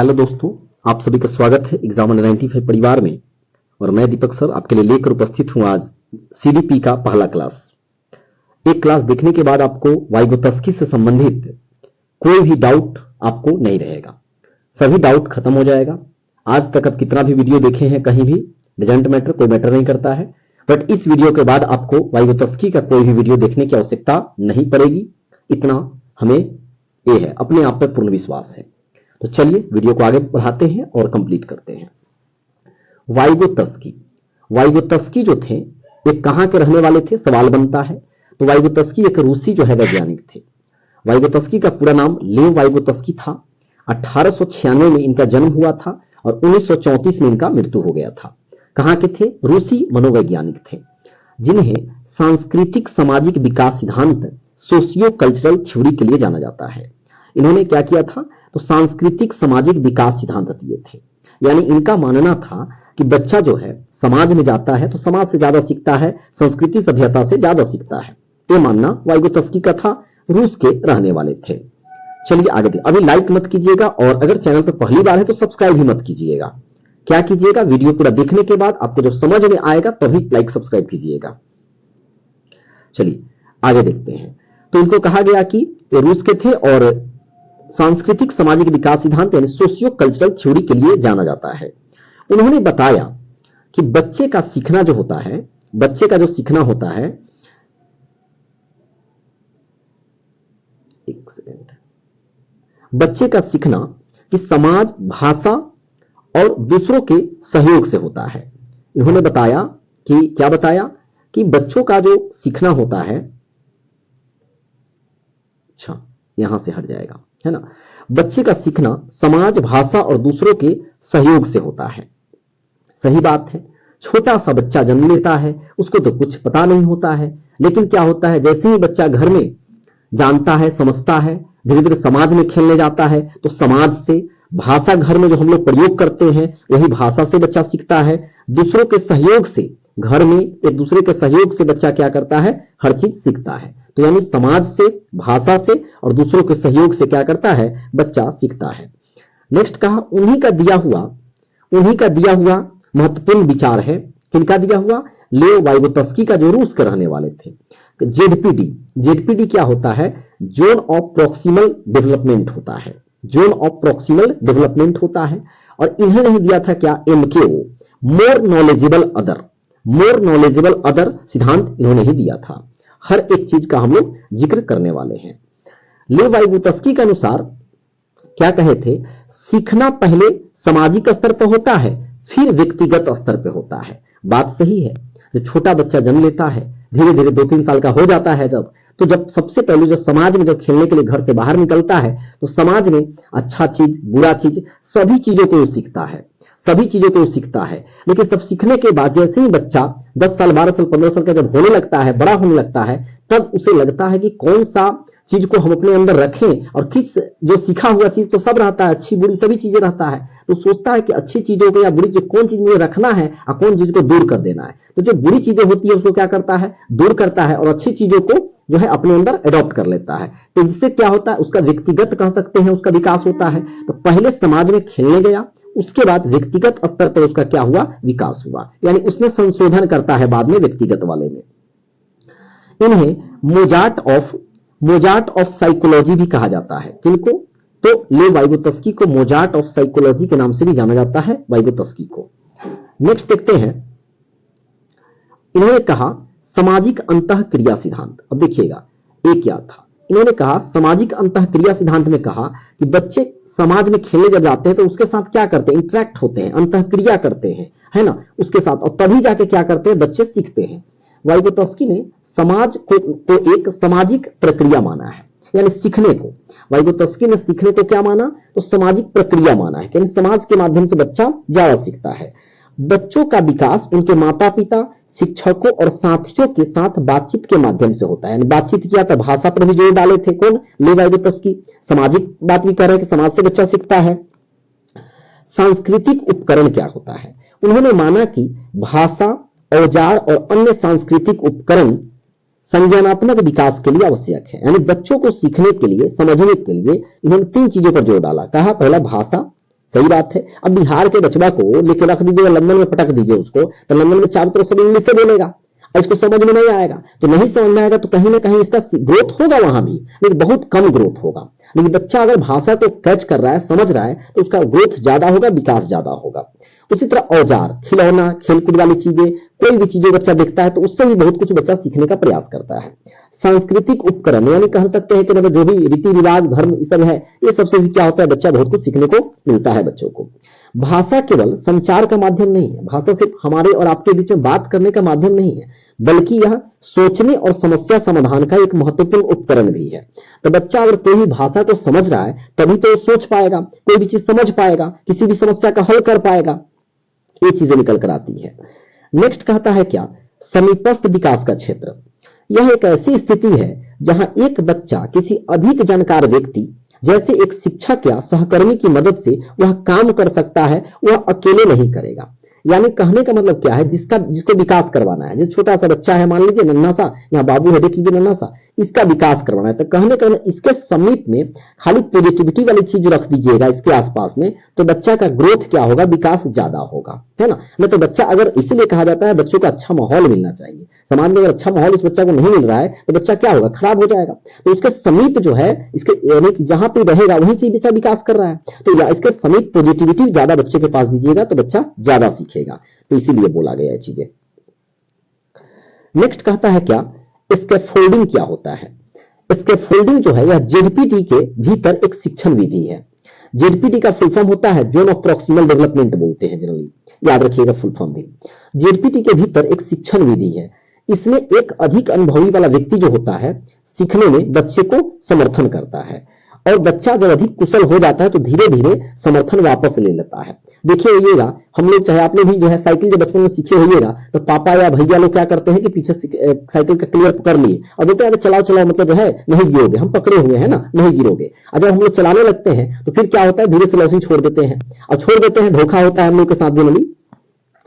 Hello दोस्तों, आप सभी का स्वागत है एग्जाम 95 परिवार में। और मैं दीपक सर आपके लिए लेकर उपस्थित हूं आज सीडीपी का पहला क्लास। एक क्लास देखने के बाद आपको वाइगोत्स्की से संबंधित कोई भी डाउट आपको नहीं रहेगा, सभी डाउट खत्म हो जाएगा। आज तक आप कितना भी वीडियो देखे हैं कहीं भी डजंट मैटर, कोई मैटर नहीं करता है, बट इस वीडियो के बाद आपको वाइगोत्स्की का कोई भी वीडियो देखने की आवश्यकता नहीं पड़ेगी। इतना हमें ये है, अपने आप पर पूर्ण विश्वास है। तो चलिए वीडियो को आगे बढ़ाते हैं और कंप्लीट करते हैं। वाइगोत्स्की जो थे ये कहां के रहने वाले थे, सवाल बनता है। तो वाइगोत्स्की एक रूसी जो है वैज्ञानिक थे। वाइगोत्स्की का पूरा नाम लेव वाइगोत्स्की था। 1896 में इनका जन्म हुआ था और 1934 में इनका मृत्यु हो गया था। कहां के थे? रूसी मनोवैज्ञानिक थे, जिन्हें सांस्कृतिक सामाजिक विकास सिद्धांत सोशियो कल्चरल थ्योरी के लिए जाना जाता है। इन्होंने क्या किया था? तो सांस्कृतिक सामाजिक विकास सिद्धांत दिए थे। यानी इनका मानना था कि बच्चा जो है समाज में जाता है तो समाज से ज्यादा सीखता है, संस्कृति सभ्यता से ज्यादा सीखता है। ये मानना वाइगोत्स्की का था। रूस के रहने वाले थे। चलिए आगे देखिए। अभी लाइक मत कीजिएगा और अगर चैनल पर पहली बार है तो सब्सक्राइब भी मत कीजिएगा। क्या कीजिएगा? वीडियो पूरा देखने के बाद आपको जब समझ में आएगा तभी लाइक सब्सक्राइब कीजिएगा। चलिए आगे देखते हैं। तो इनको कहा गया कि रूस के थे और सांस्कृतिक सामाजिक विकास सिद्धांत यानी सोशियो कल्चरल थ्योरी के लिए जाना जाता है। उन्होंने बताया कि बच्चे का सीखना जो होता है, बच्चे का जो सीखना होता है, एक सेकंड, बच्चे का सीखना कि समाज, भाषा और दूसरों के सहयोग से होता है। इन्होंने बताया कि क्या बताया कि बच्चों का जो सीखना होता है, अच्छा यहां से हट जाएगा, है ना। बच्चे का सीखना समाज, भाषा और दूसरों के सहयोग से होता है। सही बात है। छोटा सा बच्चा जन्म लेता है, उसको तो कुछ पता नहीं होता है, लेकिन क्या होता है, जैसे ही बच्चा घर में जानता है, समझता है, धीरे धीरे समाज में खेलने जाता है तो समाज से, भाषा घर में जो हम लोग प्रयोग करते हैं वही भाषा से बच्चा सीखता है। दूसरों के सहयोग से, घर में एक दूसरे के सहयोग से बच्चा क्या करता है? हर चीज सीखता है। तो यानी समाज से, भाषा से और दूसरों के सहयोग से क्या करता है? बच्चा सीखता है। नेक्स्ट कहा, उन्हीं का दिया हुआ महत्वपूर्ण विचार है। किनका दिया हुआ? लेव वाइगोत्स्की का, जो रूस के रहने वाले थे। जेडपीडी क्या होता है? जोन ऑफ प्रॉक्सिमल डेवलपमेंट होता है। जोन ऑफ प्रॉक्सिमल डेवलपमेंट होता है। और इन्हें नहीं दिया था क्या? MKO, मोर नॉलेजेबल अदर सिद्धांत इन्होंने ही दिया था। हर एक चीज का हम लोग जिक्र करने वाले हैं। लेव वाइगोत्स्की के अनुसार क्या कहे थे? सीखना पहले सामाजिक स्तर पर होता है, फिर व्यक्तिगत स्तर पर होता है। बात सही है। जब छोटा बच्चा जन्म लेता है, धीरे धीरे 2-3 साल का हो जाता है, जब सबसे पहले जो समाज में जब खेलने के लिए घर से बाहर निकलता है तो समाज में अच्छा चीज, बुरा चीज, सभी चीजों को सीखता है। लेकिन सब सीखने के बाद जैसे ही बच्चा 10 साल, 12 साल, 15 साल का जब होने लगता है, बड़ा होने लगता है, तब उसे लगता है कि कौन सा चीज को हम अपने अंदर रखें। और किस, जो सीखा हुआ चीज तो सब रहता है, अच्छी बुरी सभी चीजें रहता है, तो सोचता है कि अच्छी चीजों को या बुरी चीज, कौन चीज मुझे रखना है और कौन चीज को दूर कर देना है। तो जो बुरी चीजें होती है उसको क्या करता है? दूर करता है, और अच्छी चीजों को जो है अपने अंदर अडॉप्ट कर लेता है। तो इससे क्या होता है? उसका व्यक्तिगत कह सकते हैं उसका विकास होता है। तो पहले समाज में खेलने गया, उसके बाद व्यक्तिगत स्तर पर उसका क्या हुआ? विकास हुआ। यानी उसमें संशोधन करता है बाद में व्यक्तिगत वाले में। इन्हें मोजार्ट ऑफ साइकोलॉजी भी कहा जाता है। किनको? तो लेव वाइगोत्स्की को मोजार्ट ऑफ साइकोलॉजी के नाम से भी जाना जाता है वाइगोत्स्की को। नेक्स्ट देखते हैं। इन्होंने कहा सामाजिक अंतःक्रिया सिद्धांत। अब देखिएगा ये क्या था। इन्होंने कहा सामाजिक अंतःक्रिया सिद्धांत में कहा कि बच्चे समाज में खेलने जब जाते हैं तो उसके साथ क्या करते हैं? इंटरेक्ट होते हैं, अंतःक्रिया करते हैं, है ना, उसके साथ, और तभी जाके क्या करते हैं? बच्चे सीखते हैं। वाइगोत्स्की ने समाज को एक सामाजिक प्रक्रिया माना है, यानी सीखने को। वाइगोत्स्की ने सीखने को क्या माना? तो सामाजिक प्रक्रिया माना है, यानी समाज के माध्यम से बच्चा ज्यादा सीखता है। बच्चों का विकास उनके माता पिता, शिक्षकों और साथियों के साथ बातचीत के माध्यम से होता है। यानी बातचीत किया तो भाषा पर भी जोर डाले थे कौन? लेव वाइगोत्स्की। सामाजिक बात भी कर रहे हैं कि समाज से बच्चा सीखता है। सांस्कृतिक उपकरण क्या होता है? उन्होंने माना कि भाषा, औजार और अन्य सांस्कृतिक उपकरण संज्ञानात्मक विकास के लिए आवश्यक है। यानी बच्चों को सीखने के लिए, समझने के लिए इन्होंने 3 चीजों पर जोर डाला। कहा पहला भाषा, सही बात है। अब बिहार के बचवा को लेके रख दीजिएगा लंदन में, पटक दीजिए उसको, तो लंदन में चारों तरफ सब इंग्लिश से बोलेगा, इसको समझ में नहीं आएगा। तो नहीं समझ में आएगा तो कहीं ना कहीं इसका ग्रोथ होगा वहां भी, लेकिन बहुत कम ग्रोथ होगा। लेकिन बच्चा अगर भाषा को कैच कर रहा है, समझ रहा है, तो उसका ग्रोथ ज्यादा होगा, विकास ज्यादा होगा। उसी तरह औजार, खिलौना, खेलकूद वाली चीजें, कोई भी चीजें बच्चा देखता है तो उससे भी बहुत कुछ बच्चा सीखने का प्रयास करता है। सांस्कृतिक उपकरण, यानी कह सकते हैं कि मतलब जो भी रीति रिवाज, धर्म, ये सब है, ये सबसे भी क्या होता है, बच्चा बहुत कुछ सीखने को मिलता है बच्चों को। भाषा केवल संचार का माध्यम नहीं है, भाषा सिर्फ हमारे और आपके बीच में बात करने का माध्यम नहीं है, बल्कि यह सोचने और समस्या समाधान का एक महत्वपूर्ण उपकरण भी है। तो बच्चा अगर कोई भी भाषा को समझ रहा है तभी तो सोच पाएगा, कोई भी चीज समझ पाएगा, किसी भी समस्या का हल कर पाएगा, ये चीजें निकल कर आती है। नेक्स्ट कहता है क्या, समीपस्थ विकास का क्षेत्र। यह एक ऐसी स्थिति है जहां एक बच्चा किसी अधिक जानकार व्यक्ति जैसे एक शिक्षक या सहकर्मी की मदद से वह काम कर सकता है, वह अकेले नहीं करेगा। यानी कहने का मतलब क्या है, जिसको विकास करवाना है, जिस छोटा सा बच्चा है, मान लीजिए नन्हा सा, यहाँ बाबू है, देख लीजिए नन्हा सा, इसका विकास करवाना है, तो कहने का मतलब इसके समीप में खाली पॉजिटिविटी वाली चीज रख दीजिएगा इसके आसपास में, तो बच्चा का ग्रोथ क्या होगा, विकास ज्यादा होगा, है ना। नहीं तो बच्चा, अगर इसीलिए कहा जाता है बच्चों को अच्छा माहौल मिलना चाहिए, समाज में अगर अच्छा माहौल उस बच्चा को नहीं मिल रहा है तो बच्चा क्या होगा, खराब हो जाएगा। तो उसके समीप जो है, इसके यानी जहां पे रहेगा वहीं से बच्चा विकास कर रहा है, तो या इसके समीप पॉजिटिविटी ज्यादा बच्चे के पास दीजिएगा तो बच्चा ज्यादा सीखेगा, तो इसीलिए बोला गया है चीजें। नेक्स्ट कहता है क्या, स्कैफोल्डिंग क्या होता है। स्कैफोल्डिंग जो है यह जेडपीटी के भीतर एक शिक्षण विधि है। जेडपीटी का फुल फॉर्म होता है जोन ऑफ प्रॉक्सिमल डेवलपमेंट बोलते हैं जनरली, याद रखिएगा फुल फॉर्म भी। जेडपीटी के भीतर एक शिक्षण विधि है, इसमें एक अधिक अनुभवी वाला व्यक्ति जो होता है सीखने में बच्चे को समर्थन करता है, और बच्चा जब अधिक कुशल हो जाता है तो धीरे धीरे समर्थन वापस ले लेता है। देखिए होइएगा, हम लोग चाहे आपने भी जो है साइकिल जब बचपन में सीखे होइएगा तो पापा या भैया लोग क्या करते हैं कि पीछे साइकिल का क्लियर कर लिए और बोलते हैं चलाओ चलाओ, मतलब जो है नहीं गिरोगे, हम पकड़े हुए हैं ना, नहीं गिरोगे। और जब हम लोग चलाने लगते हैं तो फिर क्या होता है, धीरे से लॉसिंग छोड़ देते हैं, और छोड़ देते हैं, धोखा होता है हम लोग के साथ जनरली,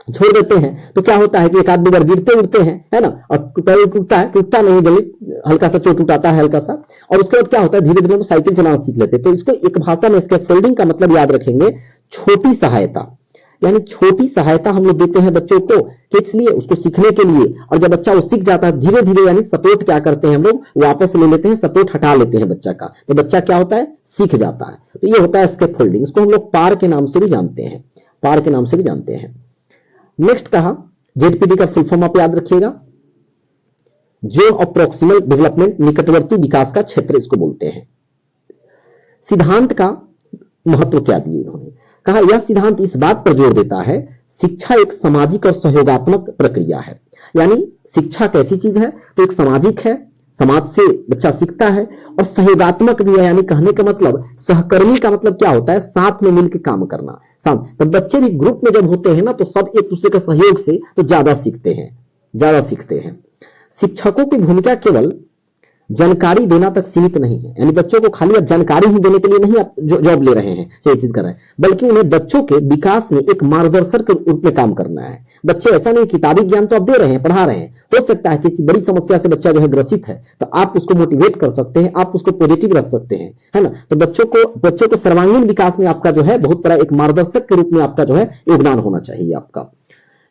छोड़ देते हैं तो क्या होता है कि एक आध बार गिरते उड़ते हैं, है ना, और पैर टूटता है, टूटता नहीं, जल्दी हल्का सा चोट उठाता है हल्का सा, और उसके बाद क्या होता है, धीरे धीरे हम साइकिल चलाना सीख लेते हैं। तो इसको एक भाषा में स्कैफोल्डिंग का मतलब याद रखेंगे, छोटी सहायता, यानी छोटी सहायता हम लोग देते हैं बच्चों को, किस लिए, उसको सीखने के लिए। और जब बच्चा वो सीख जाता है धीरे धीरे, यानी सपोर्ट क्या करते हैं हम लोग, वापस ले लेते हैं, सपोर्ट हटा लेते हैं बच्चा का, तो बच्चा क्या होता है, सीख जाता है। तो ये होता है स्कैफोल्डिंग, इसको हम लोग पार के नाम से भी जानते हैं, पार के नाम से भी जानते हैं। नेक्स्ट कहा, जेडपीडी का फुल फॉर्म आप याद रखिएगा, जोन ऑफ प्रॉक्सिमल डेवलपमेंट, निकटवर्ती विकास का क्षेत्र इसको बोलते हैं। सिद्धांत का महत्व क्या दिए इन्होंने, कहा यह सिद्धांत इस बात पर जोर देता है, शिक्षा एक सामाजिक और सहयोगात्मक प्रक्रिया है। यानी शिक्षा कैसी चीज है, तो एक सामाजिक है, समाज से बच्चा सीखता है, और सहयोगात्मक भी है, यानी कहने का मतलब सहकर्मी का मतलब क्या होता है, साथ में मिलकर काम करना। तो बच्चे भी ग्रुप में जब होते हैं ना तो सब एक दूसरे के सहयोग से तो ज्यादा सीखते हैं, ज्यादा सीखते हैं। शिक्षकों की भूमिका केवल जानकारी देना तक सीमित नहीं है, यानी बच्चों को खाली अब जानकारी ही देने के लिए नहीं आप जॉब ले रहे हैं, ये चीज कर रहे हैं, बल्कि उन्हें बच्चों के विकास में एक मार्गदर्शक के रूप में काम करना है। बच्चे ऐसा नहीं, किताबी ज्ञान तो आप दे रहे हैं, पढ़ा रहे हैं, हो सकता है किसी बड़ी समस्या से बच्चा जो है ग्रसित है तो आप उसको मोटिवेट कर सकते हैं, आप उसको पॉजिटिव रख सकते हैं, है ना। तो बच्चों को सर्वांगीण विकास में आपका जो है बहुत बड़ा एक मार्गदर्शक के रूप में आपका जो है योगदान होना चाहिए आपका।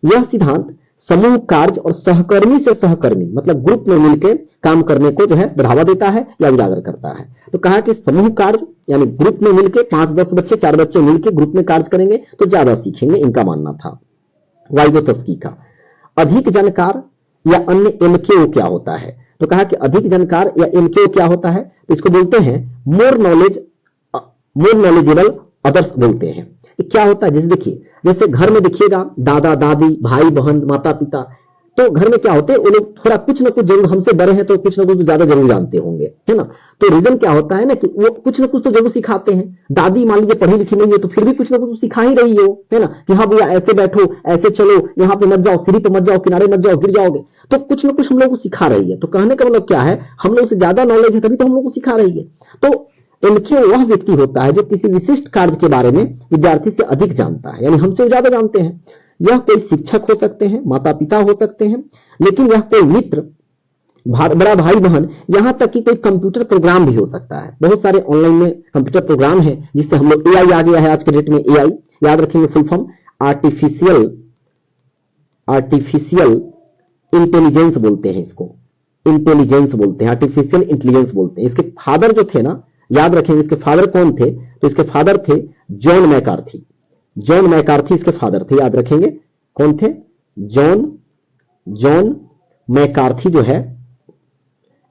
यह सिद्धांत समूह कार्य और सहकर्मी से सहकर्मी मतलब ग्रुप में मिलकर काम करने को जो है बढ़ावा देता है या उजागर करता है। तो कहा कि समूह कार्य यानी ग्रुप में मिलकर 5-10 बच्चे 4 बच्चे मिलकर ग्रुप में कार्य करेंगे तो ज्यादा सीखेंगे, इनका मानना था। वाइगोत्स्की का अधिक जानकार या अन्य एमकेओ क्या होता है, तो कहा कि अधिक जानकार या एमकेओ क्या होता है, तो इसको बोलते हैं मोर नॉलेजेबल अदर्स बोलते हैं। क्या होता है, जैसे देखिए, जैसे घर में देखिएगा दादा दादी भाई बहन माता पिता, तो घर में क्या होते हैं वो लोग थोड़ा कुछ ना कुछ जरूर हमसे बड़े हैं तो कुछ ना कुछ तो ज्यादा जरूर जानते होंगे, है ना। तो रीजन क्या होता है ना कि वो कुछ ना कुछ तो जरूर सिखाते हैं। दादी मान लीजिए पढ़ी लिखी नहीं है तो फिर भी कुछ ना कुछ सिखा ही रही हो, है ना, कि हाँ भैया ऐसे बैठो, ऐसे चलो, यहाँ पे मत जाओ, सीढ़ी पे मत जाओ, किनारे मत जाओ, गिर जाओगे, तो कुछ ना कुछ हम लोग को सिखा रही है। तो कहने का मतलब क्या है, हम लोग से ज्यादा नॉलेज है तभी तो हम लोग को सिखा रही है। तो इनके वह व्यक्ति होता है जो किसी विशिष्ट कार्य के बारे में विद्यार्थी से अधिक जानता है, यानी हमसे ज्यादा जानते हैं। यह कोई शिक्षक हो सकते हैं, माता पिता हो सकते हैं, लेकिन यह कोई मित्र बड़ा भाई बहन, यहां तक कि कोई कंप्यूटर प्रोग्राम भी हो सकता है। बहुत सारे ऑनलाइन में कंप्यूटर प्रोग्राम है जिससे हम लोग, एआई आ गया है आज के डेट में। एआई याद रखेंगे फुल फॉर्म, आर्टिफिशियल इंटेलिजेंस बोलते हैं इसको, इंटेलिजेंस बोलते हैं, आर्टिफिशियल इंटेलिजेंस बोलते हैं। इसके फादर जो थे ना, याद रखेंगे इसके फादर कौन थे, तो इसके फादर थे जॉन मैकार्थी। जॉन मैकार्थी इसके फादर थे, याद रखेंगे कौन थे, जॉन मैकार्थी जो है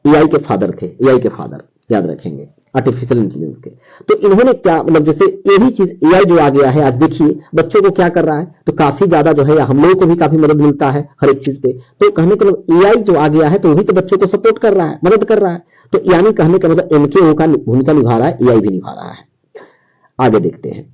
एआई के फादर थे, एआई के फादर, याद रखेंगे आर्टिफिशियल इंटेलिजेंस के। तो इन्होंने क्या, मतलब जैसे यही चीज एआई जो आ गया है आज, देखिए बच्चों को क्या कर रहा है, तो काफी ज्यादा जो है, या हम लोगों को भी काफी मदद मिलता है हर एक चीज पे। तो कहने का मतलब एआई जो आ गया है तो वही तो बच्चों को सपोर्ट कर रहा है, मदद कर रहा है। तो यानी कहने का मतलब एमकेओ का भूमिका निभा रहा है, एआई भी निभा रहा है। आगे देखते हैं,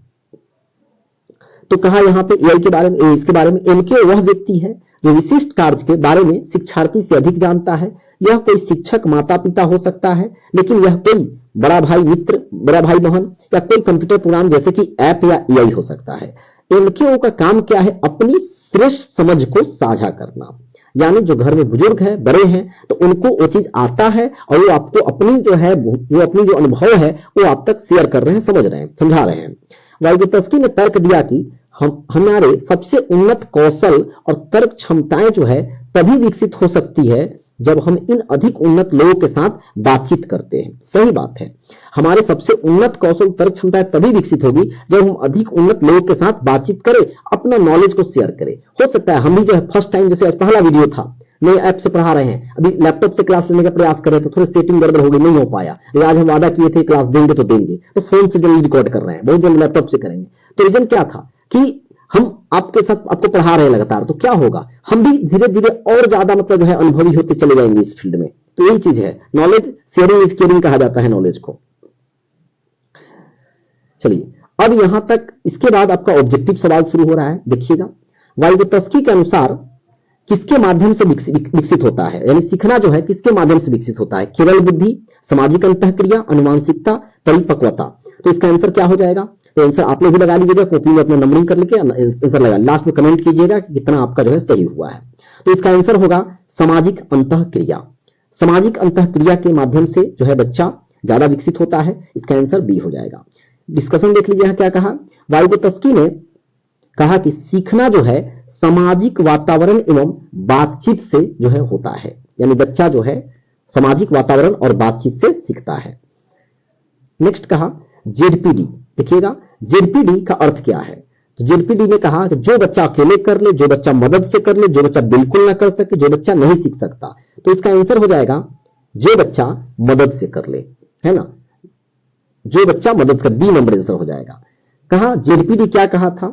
तो कहा यहां पे एआई के बारे में, इसके बारे में, एमकेओ वह व्यक्ति है जो विशिष्ट कार्य के बारे में शिक्षार्थी से अधिक जानता है। यह कोई शिक्षक, माता पिता हो सकता है, लेकिन यह कोई बड़ा भाई, मित्र, बड़ा भाई बहन, या कोई कंप्यूटर प्रोग्राम जैसे कि ऐप या एआई हो सकता है। एमकेओ का काम क्या है, अपनी श्रेष्ठ समझ को साझा करना। यानी जो घर में बुजुर्ग है, बड़े हैं, तो उनको वो चीज आता है और वो आपको अपनी जो है, वो अपनी जो अनुभव है वो आप तक शेयर कर रहे हैं, समझ रहे हैं, समझा रहे हैं। वाइगोत्स्की ने तर्क दिया कि हमारे सबसे उन्नत कौशल और तर्क क्षमताएं जो है तभी विकसित हो सकती है जब हम इन अधिक उन्नत लोगों के साथ बातचीत करते हैं। सही बात है, हमारे सबसे उन्नत कौशल तर्क क्षमताएं तभी विकसित होगी जब हम अधिक उन्नत लोगों के साथ बातचीत करें, अपना नॉलेज को शेयर करें। हो सकता है हम भी जो है फर्स्ट टाइम, जैसे आज पहला वीडियो था, नए ऐप से पढ़ा रहे हैं, अभी लैपटॉप से क्लास लेने का प्रयास कर रहे थे, थोड़ी सेटिंग गड़बड़ हो गई, नहीं हो पाया। आज हम वादा किए थे क्लास देंगे तो देंगे, तो फोन से जल्दी रिकॉर्ड कर रहे हैं, बहुत जल्द लैपटॉप से करेंगे। तो रीजन क्या था कि हम आपके साथ आपको पढ़ा रहे हैं लगातार, तो क्या होगा, हम भी धीरे धीरे और ज्यादा मतलब जो है अनुभवी होते चले जाएंगे इस फील्ड में। तो यही चीज है, नॉलेज शेयरिंग इज केयरिंग कहा जाता है नॉलेज को। चलिए अब यहां तक, इसके बाद आपका ऑब्जेक्टिव सवाल शुरू हो रहा है, देखिएगा। वाइगोत्स्की के अनुसार किसके माध्यम से विकसित होता है, यानी सीखना जो है किसके माध्यम से विकसित होता है, केवल बुद्धि, सामाजिक अंतःक्रिया, अनुवांशिकता, परिपक्वता। तो इसका आंसर क्या हो जाएगा, तो आंसर आप लोग भी लगा लीजिएगा, कॉपी में अपना नंबरिंग कर लेके आंसर लगा, लास्ट में कमेंट कीजिएगा कि कितना आपका जो है सही हुआ है। तो इसका आंसर होगा सामाजिक अंतःक्रिया। सामाजिक अंतःक्रिया के माध्यम से जो है बच्चा ज्यादा विकसित होता है, इसका आंसर बी हो जाएगा। डिस्कशन देख लीजिए, क्या कहा, वाइगोत्स्की ने कहा कि सीखना जो है सामाजिक वातावरण एवं बातचीत से जो है होता है, यानी बच्चा जो है सामाजिक वातावरण और बातचीत से सीखता है। नेक्स्ट कहा जेडपीडी, देखिएगा जेडपीडी का अर्थ क्या है। तो जेडपीडी में कहा कि जो बच्चा अकेले कर ले, जो बच्चा मदद से कर ले, जो बच्चा बिल्कुल ना कर सके, जो बच्चा नहीं सीख सकता। तो इसका आंसर हो जाएगा जो बच्चा मदद से कर ले, है ना, जो बच्चा मदद कर, बी नंबर आंसर हो जाएगा। कहा जेडपीडी क्या कहा था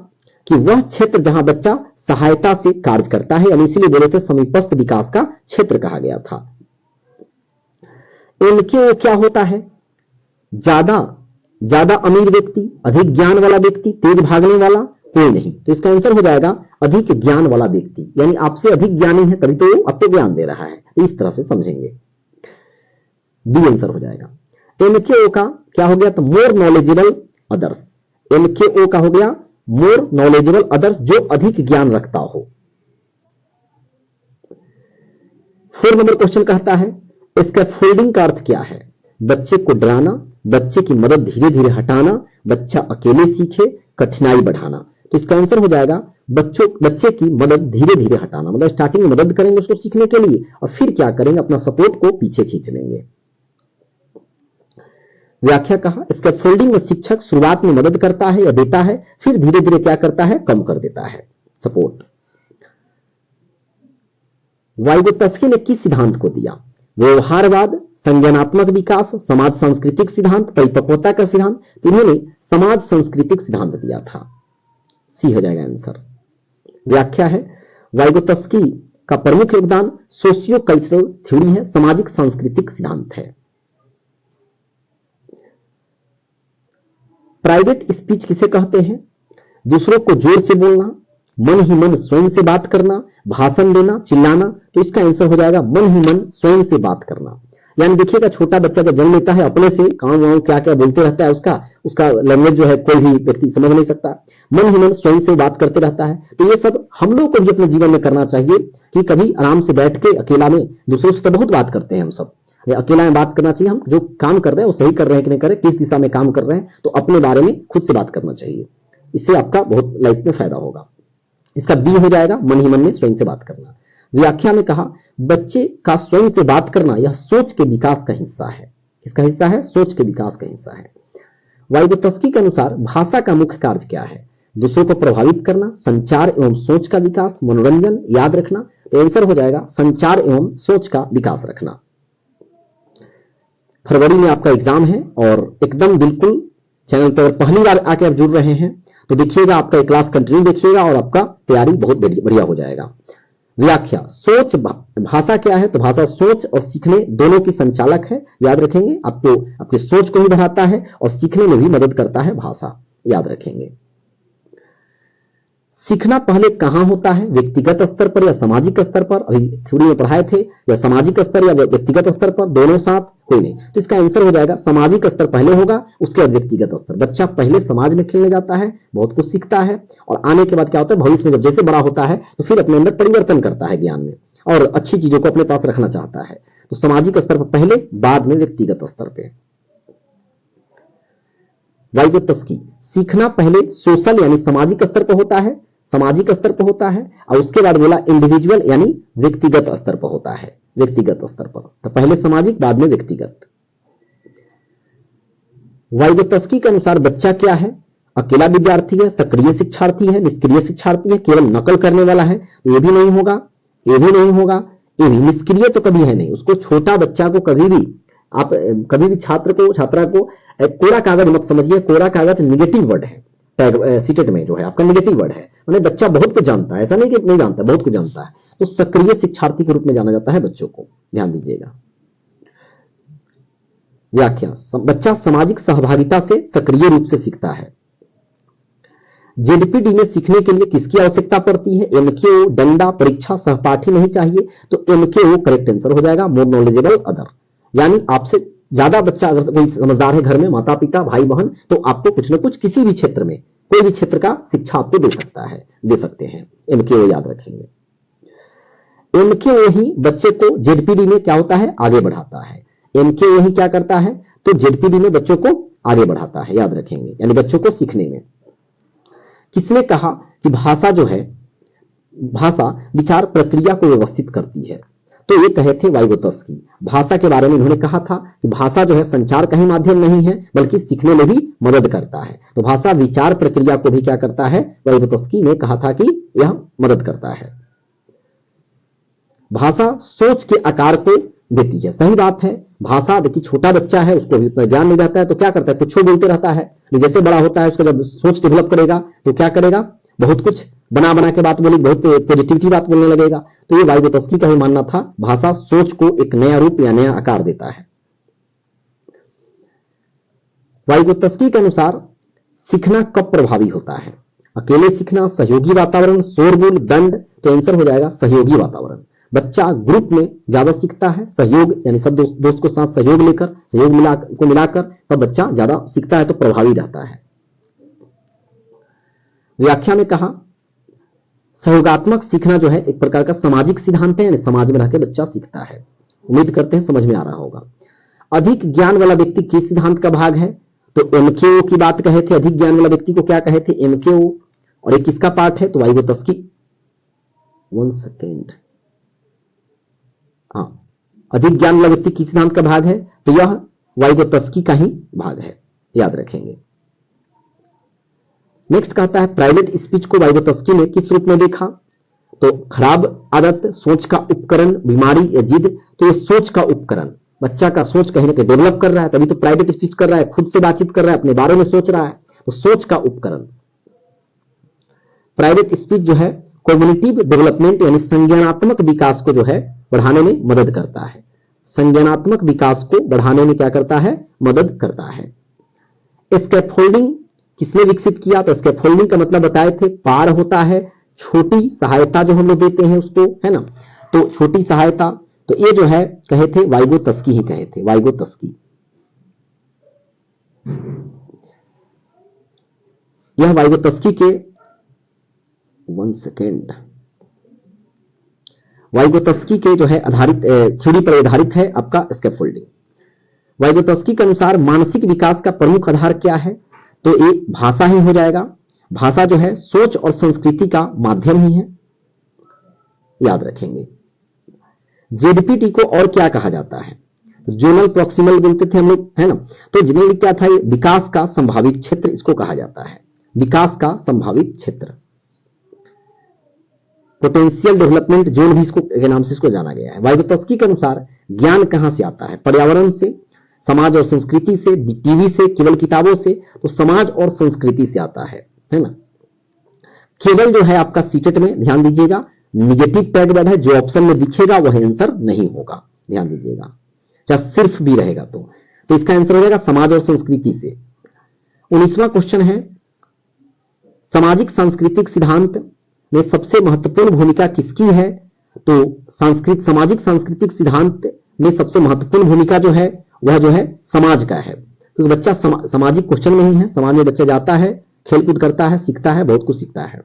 कि वह क्षेत्र जहां बच्चा सहायता से कार्य करता है, यानी इसीलिए बोले थे समीपस्थ विकास का क्षेत्र कहा गया था। इनके क्या होता है, ज्यादा अमीर व्यक्ति, अधिक ज्ञान वाला व्यक्ति, तेज भागने वाला, कोई नहीं। तो इसका आंसर हो जाएगा अधिक ज्ञान वाला व्यक्ति, यानी आपसे अधिक ज्ञानी है तभी तो आपको ज्ञान दे रहा है, इस तरह से समझेंगे, बी आंसर हो जाएगा। एमकेओ का क्या हो गया, तो मोर नॉलेजेबल अदर्स। एमकेओ का हो गया मोर नॉलेजेबल अदर्स, जो अधिक ज्ञान रखता हो। 4 नंबर क्वेश्चन कहता है स्कैफोल्डिंग का अर्थ क्या है, बच्चे को डराना, बच्चे की मदद धीरे धीरे हटाना, बच्चा अकेले सीखे, कठिनाई बढ़ाना। तो इसका आंसर हो जाएगा बच्चे की मदद धीरे धीरे हटाना, मतलब स्टार्टिंग में मदद करेंगे उसको सीखने के लिए और फिर क्या करेंगे, अपना सपोर्ट को पीछे खींच लेंगे। व्याख्या कहा स्कैफोल्डिंग में शिक्षक शुरुआत में मदद करता है या देता है, फिर धीरे धीरे क्या करता है, कम कर देता है सपोर्ट। वाइगोत्स्की ने किस सिद्धांत को दिया, व्यवहारवाद, संज्ञानात्मक विकास, समाज सांस्कृतिक सिद्धांत, परिपक्वता का सिद्धांत। तो इन्होंने समाज सांस्कृतिक सिद्धांत दिया था, सी हो जाएगा आंसर। व्याख्या है वाइगोत्स्की का प्रमुख योगदान सोशियो कल्चरल थ्योरी है, सामाजिक सांस्कृतिक सिद्धांत है। प्राइवेट स्पीच किसे कहते हैं, दूसरों को जोर से बोलना, मन ही मन स्वयं से बात करना, भाषण देना, चिल्लाना। तो इसका आंसर हो जाएगा मन ही मन स्वयं से बात करना। यानी देखिएगा छोटा बच्चा जब जन्म लेता है अपने से काऊ वाऊ क्या क्या बोलते रहता है, उसका लैंग्वेज जो है कोई भी व्यक्ति समझ नहीं सकता, मन ही मन स्वयं से बात करते रहता है। तो ये सब हम लोग को भी अपने जीवन में करना चाहिए कि कभी आराम से बैठ के अकेला में, दूसरों से तो बहुत बात करते हैं हम सब, अकेला में बात करना चाहिए। हम जो काम कर रहे हैं वो सही कर रहे हैं कि नहीं कर रहे, किस दिशा में काम कर रहे हैं, तो अपने बारे में खुद से बात करना चाहिए। इससे आपका बहुत लाइफ में फायदा होगा। इसका बी हो जाएगा मन ही मन में स्वयं से बात करना। व्याख्या में कहा बच्चे का स्वयं से बात करना यह सोच के विकास का हिस्सा है। किसका हिस्सा है? सोच के विकास का हिस्सा है। वाइगोत्स्की के अनुसार भाषा का मुख्य कार्य क्या है? दूसरों को प्रभावित करना, संचार एवं सोच का विकास, मनोरंजन, याद रखना। तो आंसर हो जाएगा संचार एवं सोच का विकास रखना। फरवरी में आपका एग्जाम है और एकदम बिल्कुल चैनल पर पहली बार आके आप जुड़ रहे हैं तो देखिएगा, आपका क्लास कंटिन्यू देखिएगा और आपका तैयारी बहुत बढ़िया हो जाएगा। व्याख्या, सोच भाषा क्या है? तो भाषा सोच और सीखने दोनों की संचालक है। याद रखेंगे, आपको आपकी सोच को भी बढ़ाता है और सीखने में भी मदद करता है भाषा, याद रखेंगे। सीखना पहले कहां होता है? व्यक्तिगत स्तर पर या सामाजिक स्तर पर? अभी थ्योरी में पढ़ाए थे, या सामाजिक स्तर या व्यक्तिगत स्तर पर, दोनों साथ, कोई नहीं। तो इसका आंसर हो जाएगा सामाजिक स्तर पहले होगा, उसके बाद व्यक्तिगत स्तर। बच्चा पहले समाज में खेलने जाता है, बहुत कुछ सीखता है और आने के बाद क्या होता है, भविष्य में जब जैसे बड़ा होता है तो फिर अपने अंदर परिवर्तन करता है ज्ञान में और अच्छी चीजों को अपने पास रखना चाहता है। तो सामाजिक स्तर पर पहले, बाद में व्यक्तिगत स्तर पे। वाइगोत्स्की, सीखना पहले सोशल यानी सामाजिक स्तर पर होता है, सामाजिक स्तर पर होता है, और उसके बाद बोला इंडिविजुअल यानी व्यक्तिगत स्तर पर होता है, व्यक्तिगत स्तर पर। तो पहले सामाजिक, बाद में व्यक्तिगत। वाइगोत्स्की के अनुसार बच्चा क्या है? अकेला विद्यार्थी है, सक्रिय शिक्षार्थी है, निष्क्रिय शिक्षार्थी है, केवल नकल करने वाला है? ये भी नहीं होगा, ये भी नहीं होगा, ये भी निष्क्रिय तो कभी है नहीं। उसको छोटा बच्चा को कभी भी आप कभी भी छात्र को, छात्रा को कोरा कागज मत समझिए। कोरा कागज निगेटिव वर्ड है, सीटेट में जो है आपका निगेटिव वर्ड है। मैंने बच्चा बहुत कुछ जानता है, ऐसा नहीं कि नहीं जानता, बहुत कुछ जानता है। तो सक्रिय शिक्षार्थी के रूप में जाना जाता है बच्चों को, ध्यान दीजिएगा। व्याख्या, बच्चा सामाजिक सहभागिता से सक्रिय रूप से सीखता है। जेडपीडी में सीखने के लिए किसकी आवश्यकता पड़ती है? एमकेओ, डंडा, परीक्षा, सहपाठी नहीं चाहिए। तो एमकेओ करेक्ट आंसर हो जाएगा, मोर नॉलेजेबल अदर। यानी आपसे ज्यादा बच्चा अगर कोई समझदार है घर में, माता पिता भाई बहन, तो आपको कुछ ना कुछ किसी भी क्षेत्र में, कोई भी क्षेत्र का शिक्षा आपको दे सकता है, दे सकते हैं। एमकेओ याद रखेंगे। एमकेओ ही बच्चे को जेडपीडी में क्या होता है? आगे बढ़ाता है। एमकेओ ही क्या करता है? तो जेडपीडी में बच्चों को आगे बढ़ाता है, याद रखेंगे, यानी बच्चों को सीखने में। किसने कहा कि भाषा जो है, भाषा विचार प्रक्रिया को व्यवस्थित करती है? तो ये कहे थे वाइगोत्स्की। भाषा के बारे में इन्होंने कहा था कि भाषा जो है संचार का ही माध्यम नहीं है, बल्कि सीखने में भी मदद करता है। तो भाषा विचार प्रक्रिया को भी क्या करता है? वाइगोत्स्की ने कहा था कि यह मदद करता है। भाषा सोच के आकार को देती है, सही बात है। भाषा देखिए, छोटा बच्चा है, उसको भी इतना ज्ञान नहीं रहता है, तो क्या करता है? कुछ बोलते रहता है। जैसे बड़ा होता है, उसका जब सोच डेवलप करेगा तो क्या करेगा? बहुत कुछ बना के बात बोलेगी, बहुत पॉजिटिविटी बात बोलने लगेगा। तो ये वाइगोत्स्की का ही मानना था, भाषा सोच को एक नया रूप या नया आकार देता है। वाइगोत्स्की के अनुसार सीखना कब प्रभावी होता है? अकेले सीखना, सहयोगी वातावरण, शोरगुल, दंड। तो आंसर हो जाएगा सहयोगी वातावरण। बच्चा ग्रुप में ज्यादा सीखता है, सहयोग यानी सब दोस्त को साथ सहयोग लेकर, सहयोग मिलाकर तब बच्चा ज्यादा सीखता है, तो प्रभावी रहता है। व्याख्या में कहा सहयोगात्मक सीखना जो है एक प्रकार का सामाजिक सिद्धांत है, यानी समाज में रहकर बच्चा सीखता है। उम्मीद करते हैं समझ में आ रहा होगा। अधिक ज्ञान वाला व्यक्ति किस सिद्धांत का भाग है? तो एमकेओ की बात कहे थे। अधिक ज्ञान वाला व्यक्ति को क्या कहे थे? एमकेओ। और ये किसका पार्ट है? तो वाइगोत्स्की। 1 सेकेंड, हाँ, अधिक ज्ञान वाला व्यक्ति किस सिद्धांत का भाग है? तो यह वाइगोत्स्की का ही भाग है, याद रखेंगे। नेक्स्ट कहता है प्राइवेट स्पीच को वाइगोत्स्की ने किस रूप में देखा? तो खराब आदत, सोच का उपकरण, बीमारी या जिद। तो ये सोच का उपकरण, बच्चा का सोच कहीं ना कहीं डेवलप कर रहा है, तभी तो प्राइवेट स्पीच कर रहा है, खुद से बातचीत कर रहा है, अपने बारे में सोच रहा है। तो सोच का उपकरण। प्राइवेट स्पीच जो है कॉग्निटिव डेवलपमेंट यानी संज्ञानात्मक विकास को जो है बढ़ाने में मदद करता है। संज्ञानात्मक विकास को बढ़ाने में क्या करता है? मदद करता है। स्कैफोल्डिंग किसने विकसित किया? तो स्कैफोल्डिंग का मतलब बताए थे, पार होता है, छोटी सहायता जो हम लोग देते हैं उसको, है ना। तो छोटी सहायता, तो ये जो है कहे थे वाइगोत्स्की ही कहे थे, वाइगोत्स्की। यह वाइगोत्स्की के 1 सेकेंड, वाइगोत्स्की के जो है आधारित थ्योरी पर आधारित है आपका स्कैफोल्डिंग। वाइगोत्स्की के अनुसार मानसिक विकास का प्रमुख आधार क्या है, तो एक भाषा ही हो जाएगा। भाषा जो है सोच और संस्कृति का माध्यम ही है, याद रखेंगे। जेडपीटी को और क्या कहा जाता है, जोनल प्रॉक्सिमल बोलते थे हम लोग, है ना। तो जनरली क्या था, ये विकास का संभावित क्षेत्र इसको कहा जाता है, विकास का संभावित क्षेत्र। पोटेंशियल डेवलपमेंट जोन भी इसको के नाम से इसको जाना गया है। वाइगोत्स्की के अनुसार ज्ञान कहां से आता है, पर्यावरण से, समाज और संस्कृति से, टीवी से, केवल किताबों से। तो समाज और संस्कृति से आता है ना। केवल जो है आपका सीटेट में ध्यान दीजिएगा निगेटिव टैग वर्ड है, जो ऑप्शन में दिखेगा वह आंसर नहीं होगा, ध्यान दीजिएगा, चाहे सिर्फ भी रहेगा तो इसका आंसर हो जाएगा समाज और संस्कृति से। 19वां क्वेश्चन है, सामाजिक सांस्कृतिक सिद्धांत में सबसे महत्वपूर्ण भूमिका किसकी है, तो सामाजिक सांस्कृतिक सिद्धांत में सबसे महत्वपूर्ण भूमिका जो है वह जो है समाज का है। तो बच्चा सामाजिक क्वेश्चन में ही है, समाज में बच्चा जाता है, खेलकूद करता है, सीखता है, बहुत कुछ सीखता है।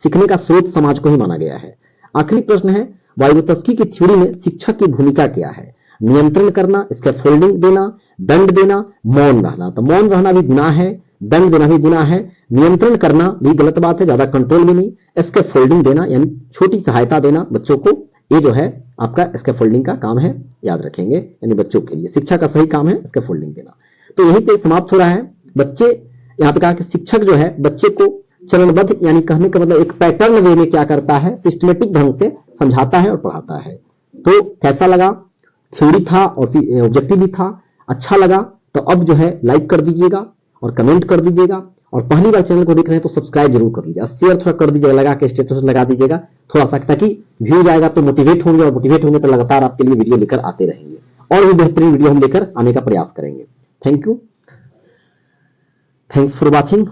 सीखने का स्रोत समाज को ही माना गया है। आखिरी प्रश्न है, वाइगोत्स्की की थ्योरी में शिक्षक की भूमिका क्या है, नियंत्रण करना, स्कैफोल्डिंग देना, दंड देना, मौन रहना। तो मौन रहना भी गुनाह है, दंड देना भी गुनाह है, नियंत्रण करना भी गलत बात है, ज्यादा कंट्रोल में नहीं, स्कैफोल्डिंग देना यानी छोटी सहायता देना बच्चों को, ये जो है आपका स्कैफोल्डिंग का काम है, याद रखेंगे। यानी बच्चों के लिए शिक्षा का सही काम है स्कैफोल्डिंग देना। तो यहीं पे समाप्त हो रहा है। बच्चे यहाँ पे कहा कि शिक्षक जो है बच्चे को चरणबद्ध, यानी कहने का मतलब एक पैटर्न वे में क्या करता है, सिस्टमेटिक ढंग से समझाता है और पढ़ाता है। तो कैसा लगा, थ्योरी था और ऑब्जेक्टिव भी था, अच्छा लगा तो अब जो है लाइक कर दीजिएगा और कमेंट कर दीजिएगा, और पहली बार चैनल को देख रहे हैं तो सब्सक्राइब जरूर कर लीजिएगा, शेयर थोड़ा कर दीजिएगा, लगा के स्टेटस लगा दीजिएगा थोड़ा सा, ताकि व्यू जाएगा तो मोटिवेट होंगे, और मोटिवेट होंगे तो लगातार आपके लिए वीडियो लेकर आते रहेंगे, और भी बेहतरीन वीडियो हम लेकर आने का प्रयास करेंगे। Thank you, thanks for watching.